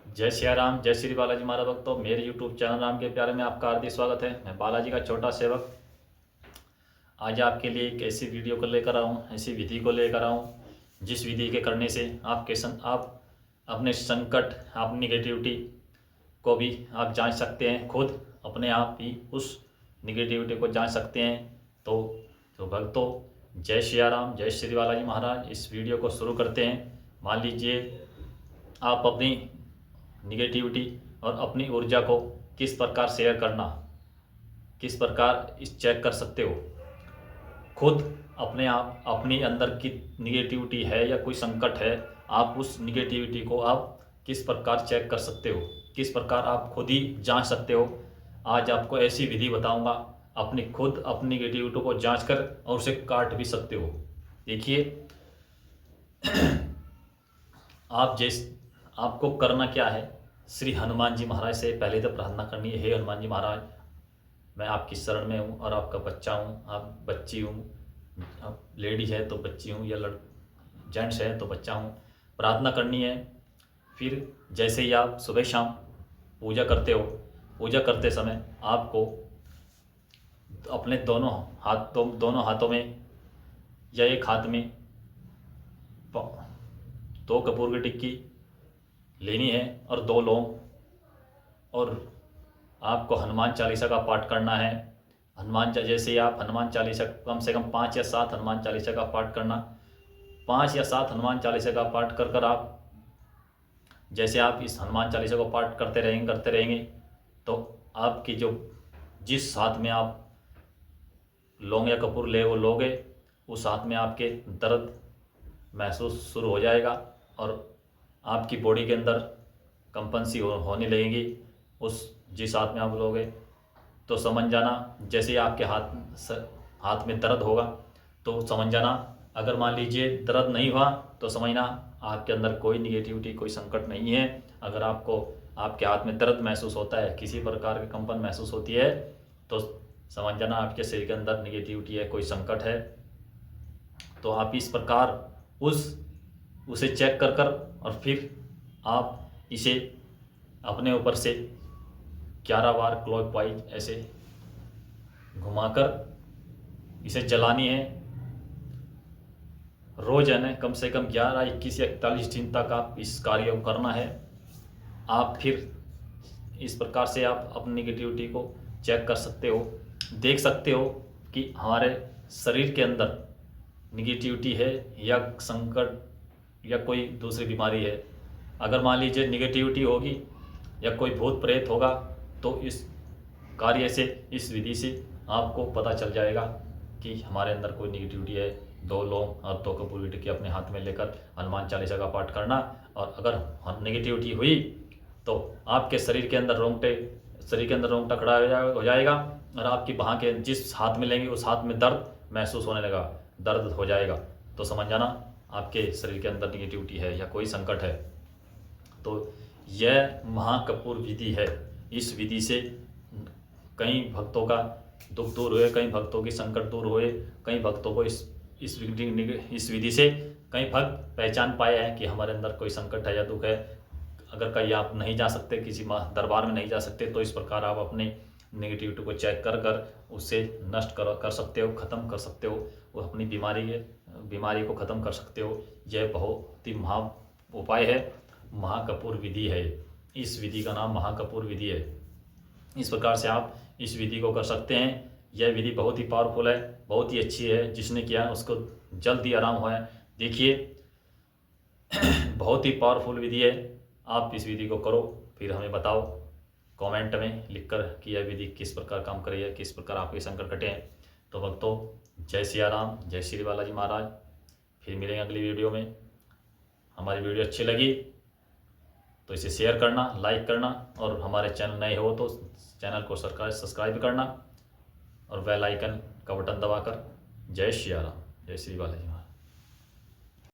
जय सिया राम, जय श्री बालाजी महाराज भक्तों। मेरे YouTube चैनल राम के प्यारे में आपका हार्दिक स्वागत है। मैं बालाजी का छोटा सेवक आज आपके लिए एक ऐसी वीडियो को लेकर आया हूँ, ऐसी विधि को लेकर आया हूँ जिस विधि के करने से आप अपने संकट, आप निगेटिविटी को भी आप जांच सकते हैं। खुद अपने आप ही उस निगेटिविटी को जांच सकते हैं। तो भक्तों, जय सिया राम, जय श्री बालाजी महाराज। इस वीडियो को शुरू करते हैं। मान लीजिए आप अपनी निगेटिविटी और अपनी ऊर्जा को किस प्रकार शेयर करना, किस प्रकार इस चेक कर सकते हो। खुद अपने आप अपने अंदर की निगेटिविटी है या कोई संकट है, आप उस निगेटिविटी को आप किस प्रकार चेक कर सकते हो, किस प्रकार आप खुद ही जांच सकते हो। आज आपको ऐसी विधि बताऊंगा, अपनी खुद अपनी निगेटिविटी को जांच कर और उसे काट भी सकते हो। देखिए, आपको करना क्या है। श्री हनुमान जी महाराज से पहले तो प्रार्थना करनी है। हे हनुमान जी महाराज, मैं आपकी शरण में हूँ और आपका बच्चा हूँ, आप बच्ची हूँ, आप लेडी है तो बच्ची हूँ, या जेंट्स है तो बच्चा हूँ। प्रार्थना करनी है। फिर जैसे ही आप सुबह शाम पूजा करते हो, पूजा करते समय आपको अपने दोनों हाथों में या एक हाथ में 2 कपूर की टिक्की लेनी है और 2 लौंग, और आपको हनुमान चालीसा का पाठ करना है। जैसे ही आप हनुमान चालीसा कम से कम 5 या 7 हनुमान चालीसा का पाठ करना। 5 या 7 हनुमान चालीसा का पाठ कर आप जैसे आप इस हनुमान चालीसा को पाठ करते रहेंगे तो आपकी जिस हाथ में आप लौंग या कपूर वो लोगे, उस हाथ में आपके दर्द महसूस शुरू हो जाएगा और आपकी बॉडी के अंदर कंपन सी होने लगेगी। जिस हाथ में आप लोगे तो समझ जाना, जैसे आपके हाथ में दर्द होगा तो समझ जाना। अगर मान लीजिए दर्द नहीं हुआ तो समझना आपके अंदर कोई निगेटिविटी, कोई संकट नहीं है। अगर आपको आपके हाथ में दर्द महसूस होता है, किसी प्रकार की कंपन महसूस होती है, तो समझ जाना आपके शरीर के अंदर निगेटिविटी है, कोई संकट है। तो आप इस प्रकार उसे चेक कर और फिर आप इसे अपने ऊपर से 11 बार क्लॉकवाइज ऐसे घुमाकर इसे जलानी है। रोज है ना, कम से कम 11, 21 या 41 दिन तक आप इस कार्य को करना है। आप फिर इस प्रकार से आप अपनी निगेटिविटी को चेक कर सकते हो, देख सकते हो कि हमारे शरीर के अंदर निगेटिविटी है या संकट या कोई दूसरी बीमारी है। अगर मान लीजिए निगेटिविटी होगी या कोई भूत प्रेत होगा तो इस कार्य से, इस विधि से आपको पता चल जाएगा कि हमारे अंदर कोई निगेटिविटी है। 2 लौंग और 2 कपूर की टिक्की अपने हाथ में लेकर हनुमान चालीसा का पाठ करना, और अगर निगेटिविटी हुई तो आपके शरीर के अंदर रोंगटा खड़ा हो जाएगा और आपकी बाह के जिस हाथ में लेंगे उस हाथ में दर्द महसूस होने लगा, दर्द हो जाएगा। तो समझ जाना आपके शरीर के अंदर निगेटिविटी है या कोई संकट है। तो यह महाकपूर विधि है। इस विधि से कई भक्तों का दुख दूर हुए, कई भक्तों की संकट दूर हुए, कई भक्तों को इस विधि से कई भक्त पहचान पाए हैं कि हमारे अंदर कोई संकट है या दुख है। अगर कहीं आप नहीं जा सकते, किसी दरबार में नहीं जा सकते, तो इस प्रकार आप अपने नेगेटिविटी को चेक कर उससे नष्ट कर सकते हो, ख़त्म कर सकते हो। वो अपनी बीमारी को ख़त्म कर सकते हो। यह बहुत ही महा उपाय है, महाकपूर विधि है। इस विधि का नाम महाकपूर विधि है। इस प्रकार से आप इस विधि को कर सकते हैं। यह विधि बहुत ही पावरफुल है, बहुत ही अच्छी है। जिसने किया है उसको जल्द ही आराम हुआ है। देखिए, बहुत ही पावरफुल विधि है। आप इस विधि को करो, फिर हमें बताओ कमेंट में लिखकर कि यह विधि किस प्रकार काम कर रही है, किस प्रकार आपके संकट कटे हैं। तो भक्तों, जय सिया राम, जय श्री बालाजी महाराज। फिर मिलेंगे अगली वीडियो में। हमारी वीडियो अच्छी लगी तो इसे शेयर करना, लाइक करना, और हमारे चैनल नए हो तो चैनल को सब्सक्राइब करना और बेल आइकन का बटन दबाकर। जय श्री राम, जय श्री बालाजी।